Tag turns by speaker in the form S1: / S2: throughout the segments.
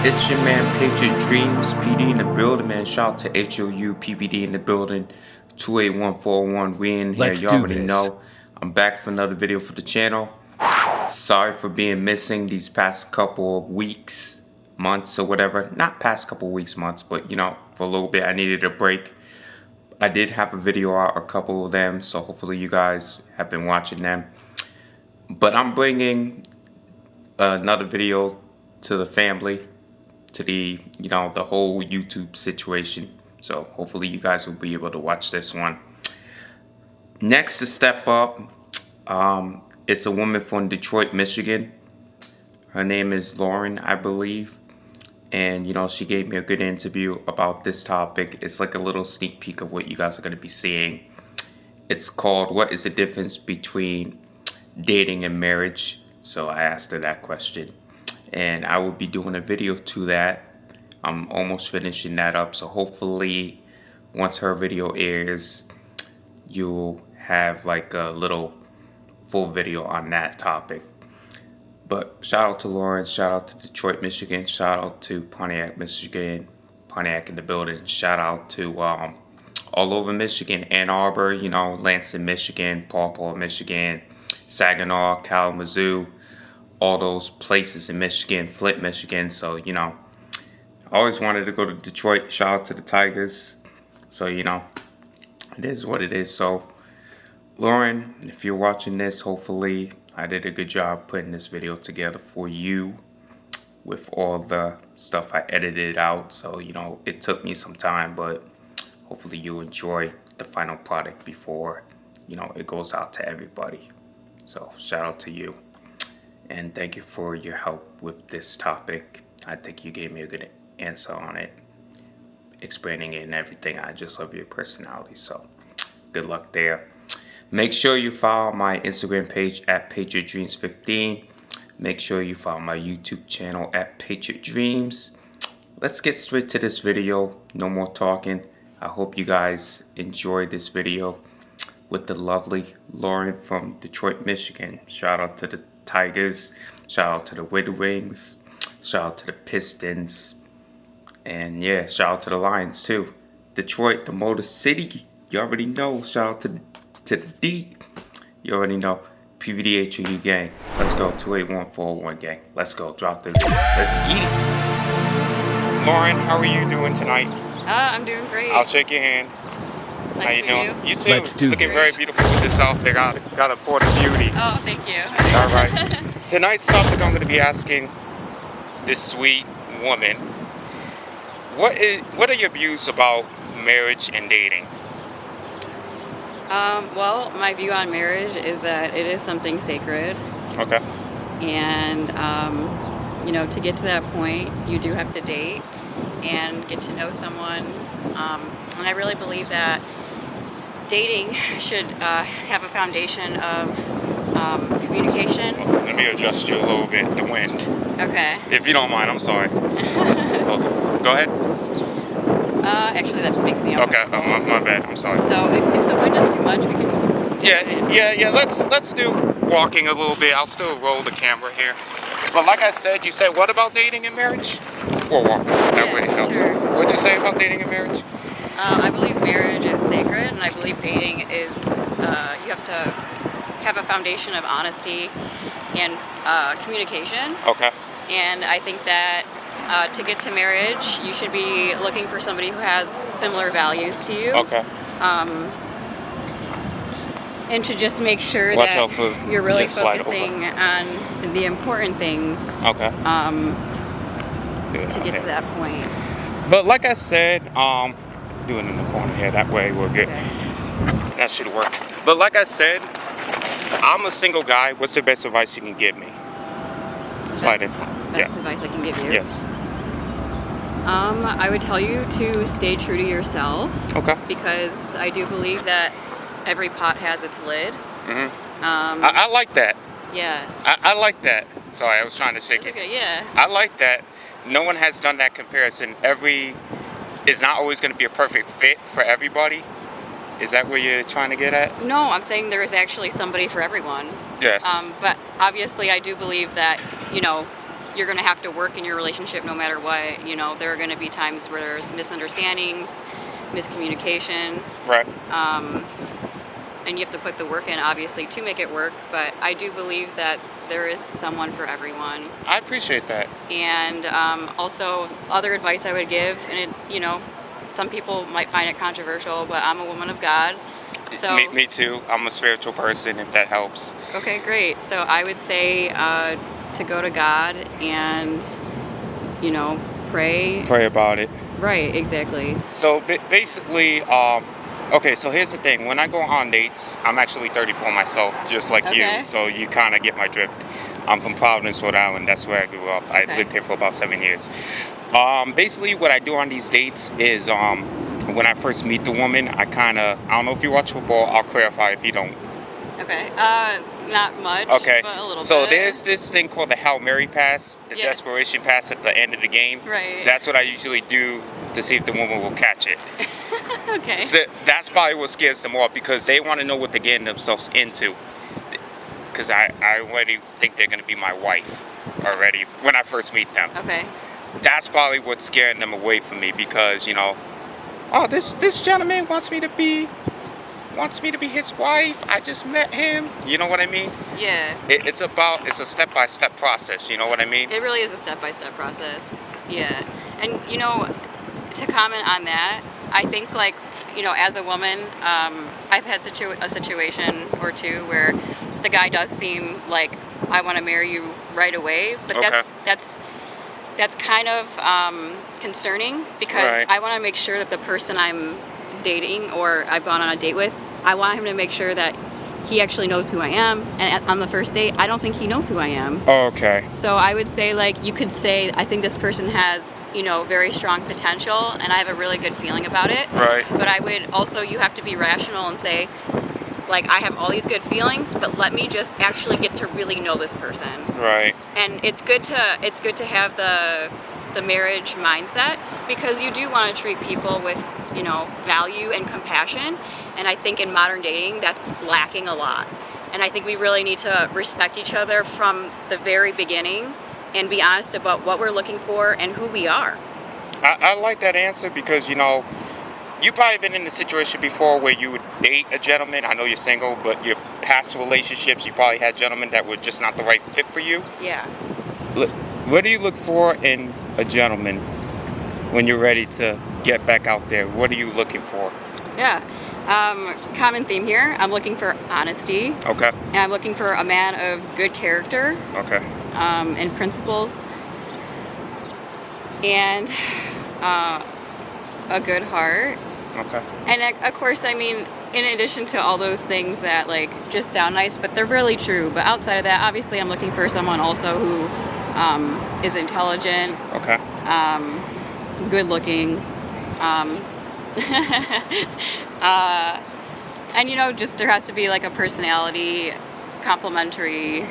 S1: It's your man Patriot Dreams, PD in the building, man. Shout out to HOU, PPD in the building, 28141. We in here,
S2: Let's
S1: you
S2: do
S1: already
S2: this.
S1: know. I'm back for another video for the channel. Sorry for being missing these past couple of weeks, months, or whatever. Not past couple of weeks, months, but you know, for a little bit I needed a break. I did have a video out, a couple of them, so hopefully you guys have been watching them. But I'm bringing another video to the family, to the the whole YouTube situation. So hopefully you guys will be able to watch this one. Next to step up, it's a woman from Detroit, Michigan. Her name is Lauren, I believe. And you know, she gave me a good interview about this topic. It's like a little sneak peek of what you guys are going to be seeing. It's called "What is the difference between dating and marriage?" So I asked her that question, and I will be doing a video to that. I'm almost finishing that up, so hopefully once her video airs, you'll have like a little full video on that topic. But shout out to Lauren, shout out to Detroit, Michigan, shout out to Pontiac, Michigan, Pontiac in the building, shout out to all over Michigan, Ann Arbor, you know, Lansing, Michigan, Paw Paw, Michigan, Saginaw, Kalamazoo, all those places in Michigan, Flint, Michigan. So, you know, I always wanted to go to Detroit. Shout out to the Tigers. So, you know, it is what it is. So, Lauren, if you're watching this, hopefully I did a good job putting this video together for you with all the stuff I edited out. So, you know, it took me some time, but hopefully you enjoy the final product before, you know, it goes out to everybody. So, shout out to you. And thank you for your help with this topic. I think you gave me a good answer on it, explaining it and everything. I just love your personality, so good luck there. Make sure you follow my Instagram page at Patriot Dreams 15. Make sure you follow my YouTube channel at Patriot Dreams. Let's get straight to this video. No more talking. I hope you guys enjoyed this video with the lovely Lauren from Detroit, Michigan. Shout out to the Tigers. Shout out to the Red Wings. Shout out to the Pistons. And yeah, shout out to the Lions too. Detroit, the Motor City. You already know. Shout out to the D. You already know. PVDHU gang. Let's go. 28141 gang. Let's go. Drop this. Let's eat it. Lauren, how are you doing tonight?
S3: I'm doing great.
S1: I'll shake your hand.
S3: Nice
S1: How you doing? You too.
S2: Let's do
S1: Looking
S2: this.
S1: very beautiful with this outfit. Got a port of beauty.
S3: Oh, thank you.
S1: All right. Tonight's topic, I'm going to be asking this sweet woman, what are your views about marriage and dating?
S3: Well, my view on marriage is that it is something sacred.
S1: Okay.
S3: And, you know, to get to that point, you do have to date and get to know someone. And I really believe that dating should have a foundation of communication.
S1: Let me adjust you a little bit, the wind.
S3: Okay.
S1: If you don't mind, I'm sorry. Go ahead.
S3: Actually, that makes me
S1: Okay,
S3: uncomfortable.
S1: my bad, I'm sorry.
S3: So if the wind is too much, we can...
S1: Yeah, let's do walking a little bit. I'll still roll the camera here. But like I said, you said what about dating and marriage? Or walking, that way it helps.
S3: Sure.
S1: What'd you say about dating and marriage?
S3: I believe marriage is sacred, and I believe dating is, you have to have a foundation of honesty and communication.
S1: Okay.
S3: And I think that to get to marriage, you should be looking for somebody who has similar values to you.
S1: Okay.
S3: And to just make sure
S1: Watch out
S3: that
S1: for
S3: you're really
S1: your slide over.
S3: focusing on the important things
S1: Okay.
S3: to get to that point.
S1: But like I said, do it in the corner here. That way we'll get.
S3: Okay.
S1: That should work. But like I said, I'm a single guy. What's the best advice you can give me? Slide in.
S3: Best advice I can give you.
S1: Yes.
S3: I would tell you to stay true to yourself.
S1: Okay.
S3: Because I do believe that every pot has its lid.
S1: Mm-hmm.
S3: I
S1: I like that.
S3: Yeah.
S1: I like that. Sorry, I was trying to shake it.
S3: Okay, yeah.
S1: I like that. No one has done that comparison. It's not always going to be a perfect fit for everybody. Is that where you're trying to get at?
S3: No, I'm saying there is actually somebody for everyone.
S1: Yes.
S3: But obviously I do believe that, you know, you're going to have to work in your relationship no matter what. You know, there are going to be times where there's misunderstandings, miscommunication.
S1: Right.
S3: And you have to put the work in, obviously, to make it work. But I do believe that there is someone for everyone.
S1: I appreciate that.
S3: And also, other advice I would give, and it, you know, some people might find it controversial, but I'm a woman of God. So
S1: Me too. I'm a spiritual person, if that helps.
S3: okay, great. So I would say to go to God and, you know, pray.
S1: Pray about it.
S3: Right, exactly.
S1: So basically, okay, so here's the thing. When I go on dates, I'm actually 34 myself, just like
S3: Okay.
S1: you. So you kind of get my drift. I'm from Providence, Rhode Island. That's where I grew up. I
S3: Okay.
S1: lived here for about 7 years. Basically, what I do on these dates is when I first meet the woman, I don't know if you watch football. I'll clarify if you don't.
S3: Okay. Not much.
S1: Okay.
S3: But a little
S1: So
S3: bit.
S1: there's this thing called the Hail Mary pass, the
S3: Yeah.
S1: desperation pass at the end of the game.
S3: Right.
S1: That's what I usually do to see if the woman will catch it.
S3: Okay.
S1: So that's probably what scares them off because they want to know what they're getting themselves into. Because I already think they're going to be my wife already when I first meet them.
S3: Okay.
S1: That's probably what's scaring them away from me because, you know, oh, this gentleman wants me to be his wife. I just met him. You know what I mean?
S3: Yeah.
S1: It's a step-by-step process. You know what I mean?
S3: It really is a step-by-step process. Yeah. And, you know, to comment on that, I think, like, you know, as a woman, I've had a situation or two where the guy does seem like, I want to marry you right away, but
S1: Okay.
S3: that's kind of concerning because
S1: Right.
S3: I want to make sure that the person I'm dating or I've gone on a date with, I want him to make sure that he actually knows who I am. And on the first date, I don't think he knows who I am.
S1: Okay.
S3: So I would say, like, you could say, I think this person has, you know, very strong potential and I have a really good feeling about it.
S1: Right.
S3: But I would also, you have to be rational and say, like, I have all these good feelings, but let me just actually get to really know this person.
S1: Right.
S3: And it's good to have the marriage mindset because you do want to treat people with, you know, value and compassion. And I think in modern dating, that's lacking a lot. And I think we really need to respect each other from the very beginning and be honest about what we're looking for and who we are.
S1: I like that answer because, you know, you've probably been in a situation before where you would date a gentleman. I know you're single, but your past relationships, you probably had gentlemen that were just not the right fit for you.
S3: Yeah.
S1: What do you look for in a gentleman when you're ready to get back out there? What are you looking for?
S3: Yeah. Common theme here. I'm looking for honesty.
S1: Okay.
S3: And I'm looking for a man of good character.
S1: Okay.
S3: And principles. And a good heart.
S1: Okay.
S3: And of course, I mean, in addition to all those things that, like, just sound nice, but they're really true. But outside of that, obviously, I'm looking for someone also who is intelligent,
S1: Okay.
S3: good looking, and, you know, just there has to be, like, a personality complementary.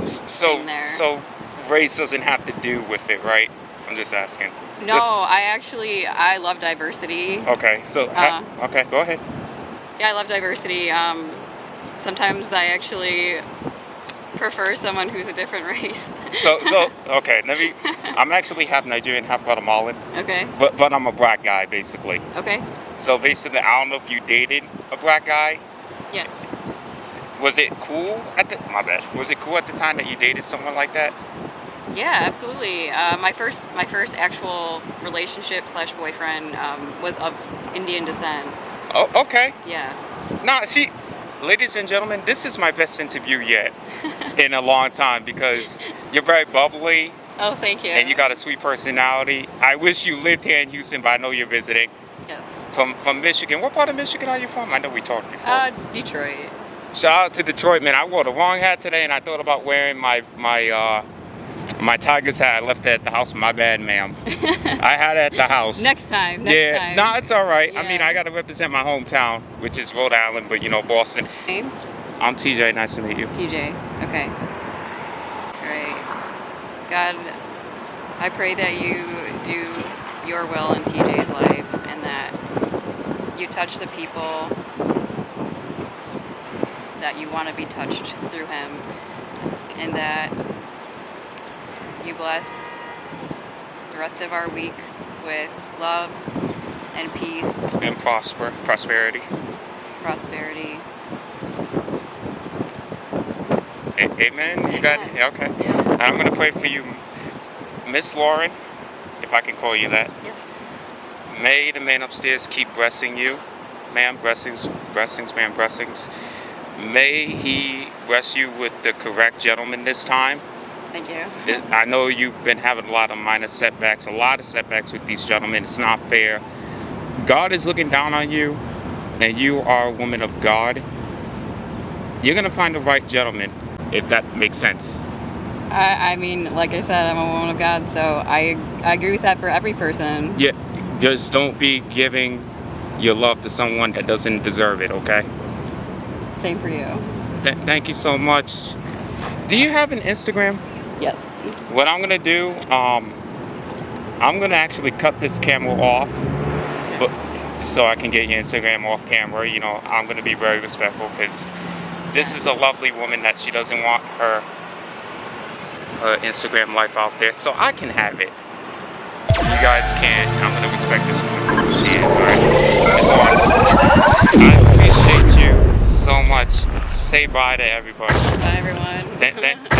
S1: So
S3: in there.
S1: so race doesn't have to do with it, right? I'm just asking.
S3: No, I love diversity.
S1: Okay. So okay, go ahead.
S3: Yeah, I love diversity. Sometimes I actually prefer someone who's a different race.
S1: So okay, I'm actually half Nigerian, half Guatemalan,
S3: Okay.
S1: but I'm a black guy basically.
S3: Okay.
S1: So basically, I don't know if you dated a black guy.
S3: Yeah.
S1: Was it cool Was it cool at the time that you dated someone like that?
S3: Yeah, absolutely. My first actual relationship / boyfriend was of Indian descent.
S1: Oh, okay.
S3: Yeah.
S1: Now, see, ladies and gentlemen, this is my best interview yet in a long time because you're very bubbly
S3: Oh, thank you.
S1: and you got a sweet personality. I wish you lived here in Houston, but I know you're visiting.
S3: Yes.
S1: From Michigan. What part of Michigan are you from? I know we talked before.
S3: Detroit.
S1: Shout out to Detroit, man. I wore the wrong hat today, and I thought about wearing my Tigers hat. I left it at the house. My bad, ma'am. I had it at the house.
S3: Next time.
S1: Yeah, no, it's all right. I mean,
S3: Yeah.
S1: I got to represent my hometown, which is Rhode Island, but, you know, Boston.
S3: Name?
S1: I'm TJ. Nice to meet you.
S3: TJ. Okay. All right. God, I pray that you do your will in TJ's life and that you touch the people that you want to be touched through him, and that you bless the rest of our week with love and peace,
S1: And prosperity.
S3: prosperity.
S1: Amen. You got it?
S3: Amen.
S1: Yeah, okay.
S3: Yeah.
S1: And I'm going to pray for you, Miss Lauren, if I can call you that.
S3: Yes.
S1: May the man upstairs keep blessing you. Ma'am, blessings, ma'am, blessings. May he bless you with the correct gentleman this time.
S3: Thank you.
S1: I know you've been having a lot of setbacks with these gentlemen. It's not fair. God is looking down on you, and you are a woman of God. You're going to find the right gentleman, if that makes sense.
S3: I mean, like I said, I'm a woman of God, so I agree with that for every person.
S1: Yeah, just don't be giving your love to someone that doesn't deserve it, okay?
S3: Same for you.
S1: Thank you so much. Do you have an Instagram?
S3: Yes.
S1: What I'm gonna do, I'm gonna actually cut this camera off, but so I can get your Instagram off camera. You know, I'm gonna be very respectful because this is a lovely woman that she doesn't want her Instagram life out there, so I can have it. You guys can't. I'm gonna respect this woman for who she is. Alright, I appreciate you so much. Say bye to everybody.
S3: Bye, everyone.